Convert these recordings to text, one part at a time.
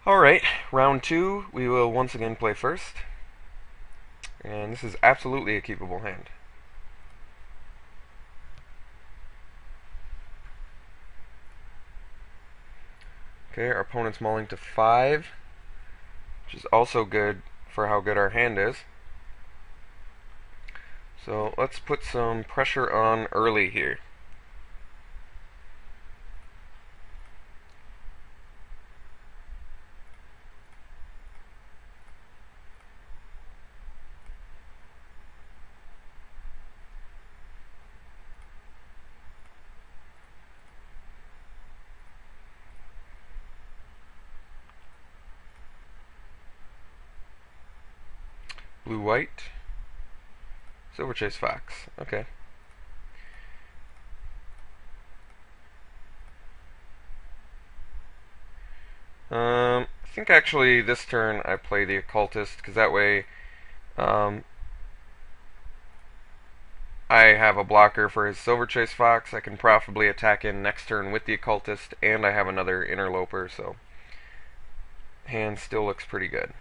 Alright, round two, we will once again play first. And this is absolutely a keepable hand. Okay, our opponent's mauling to 5, which is also good for how good our hand is. So let's put some pressure on early here. Blue-white. Silver chase fox. Okay. I think actually this turn I play the occultist, because that way I have a blocker for his silver chase fox. I can profitably attack in next turn with the occultist, and I have another interloper, so hand still looks pretty good.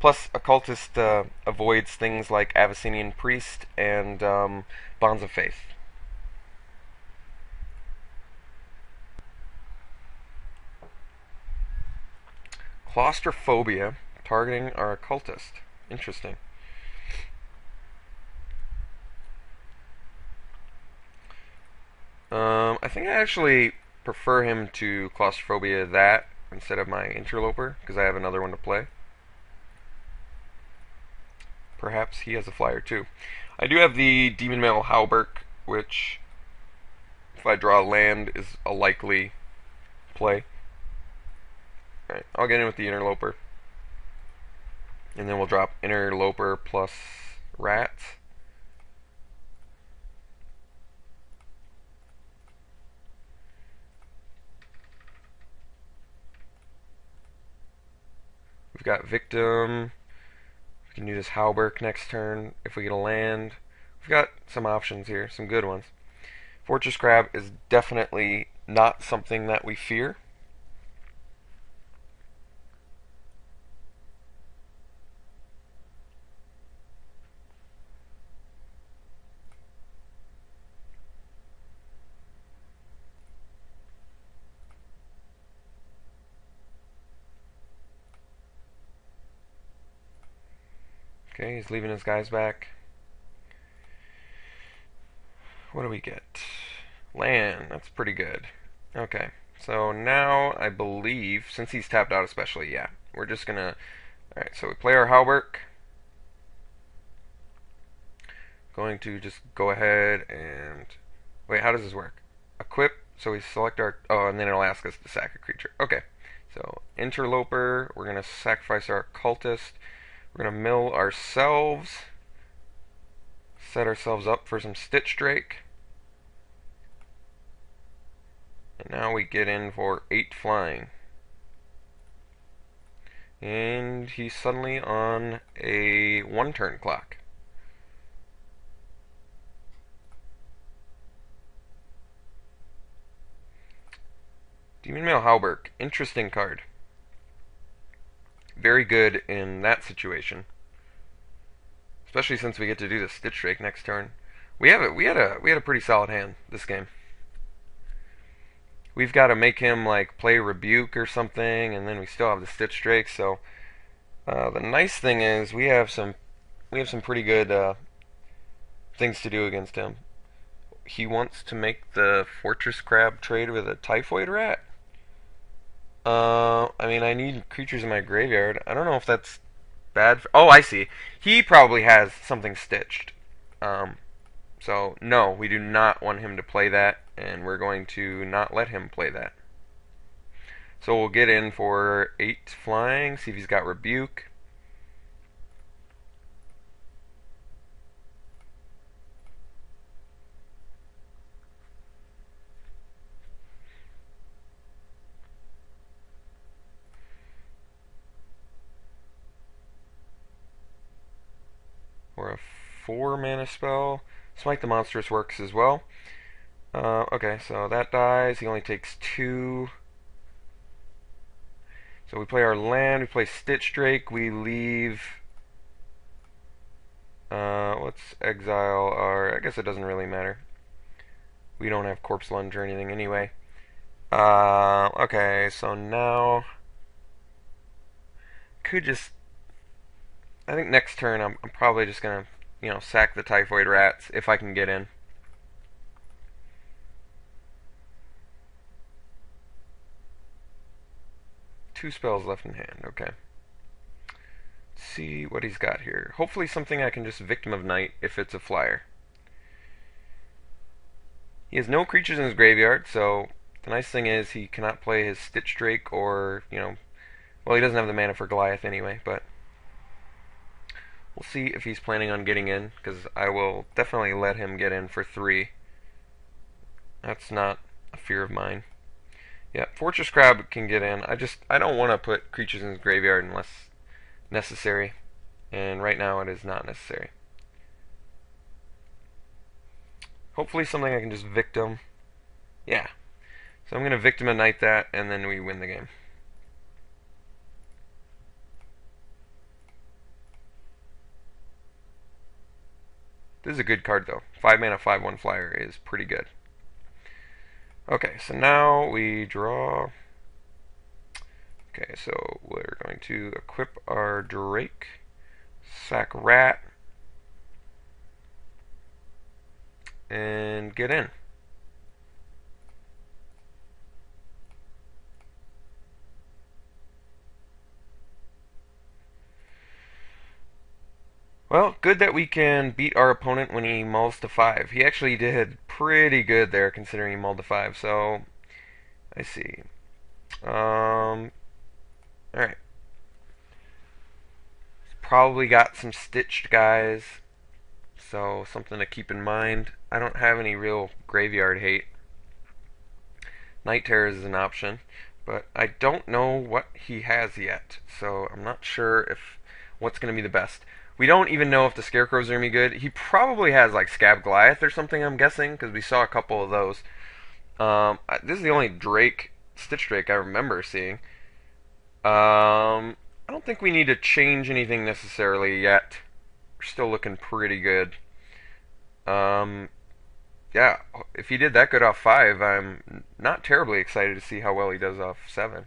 Plus, occultist avoids things like Abyssinian priest and bonds of faith. Claustrophobia, targeting our occultist. Interesting. I think I actually prefer him to claustrophobia that instead of my interloper, because I have another one to play. Perhaps he has a flyer too. I do have the Demon Male Halberk, which, if I draw land, is a likely play. Alright, I'll get in with the interloper. And then we'll drop interloper plus rats. We've got victim. We can do this Halberk next turn if we get a land. We've got some options here, some good ones. Fortress Crab is definitely not something that we fear. Okay, he's leaving his guys back. What do we get? Land, that's pretty good. Okay, so now I believe, since he's tapped out especially, yeah, we're just gonna... Alright, so we play our Halberk. Going to just go ahead and... Wait, how does this work? Equip, so we select our... Oh, and then it'll ask us to sack a creature. Okay, so interloper, we're gonna sacrifice our cultist. We're going to mill ourselves, set ourselves up for some Stitch Drake. And now we get in for 8 flying. And he's suddenly on a 1-turn clock. Demon Male Halberk, interesting card. Very good in that situation, especially since we get to do the Stitch Drake next turn. We had a pretty solid hand this game. We've got to make him like play Rebuke or something, and then we still have the Stitch Drake. So the nice thing is we have some pretty good things to do against him. He wants to make the Fortress Crab trade with a Typhoid Rat. I mean, I need creatures in my graveyard. I don't know if that's bad. Oh, I see. He probably has something stitched. So, no, we do not want him to play that, and we're going to not let him play that. So we'll get in for 8 flying, see if he's got Rebuke. or a 4-mana spell. Smite the Monstrous works as well. Okay, so that dies. He only takes 2. So we play our land, we play Stitch Drake, we leave... let's exile our... I guess it doesn't really matter. We don't have Corpse Lunge or anything anyway. Okay, so now... Could just... I think next turn I'm probably just gonna, sack the Typhoid Rats if I can get in. Two spells left in hand, okay. Let's see what he's got here. Hopefully something I can just Victim of Night if it's a flyer. He has no creatures in his graveyard, so the nice thing is he cannot play his Stitch Drake or, well, he doesn't have the mana for Goliath anyway, but we'll see if he's planning on getting in, because I will definitely let him get in for 3. That's not a fear of mine. Yeah, Fortress Crab can get in. I don't want to put creatures in his graveyard unless necessary, and right now it is not necessary. Hopefully something I can just Victim. Yeah. So I'm going to Victim of Night that, and then we win the game. This is a good card though. 5 mana, 5/1 flyer is pretty good. Okay, so now we draw. Okay, so we're going to equip our Drake, sack Rat, and get in. Well, good that we can beat our opponent when he mulls to 5. He actually did pretty good there considering he mulled to 5, so I see. Alright. Probably got some stitched guys, so something to keep in mind. I don't have any real graveyard hate. Night Terrors is an option, but I don't know what he has yet, so I'm not sure if what's going to be the best. We don't even know if the Scarecrows are going to be good. He probably has like Scab Goliath or something, I'm guessing, because we saw a couple of those. This is the only Stitch Drake I remember seeing. I don't think we need to change anything necessarily yet. We're still looking pretty good. Yeah, if he did that good off 5, I'm not terribly excited to see how well he does off 7.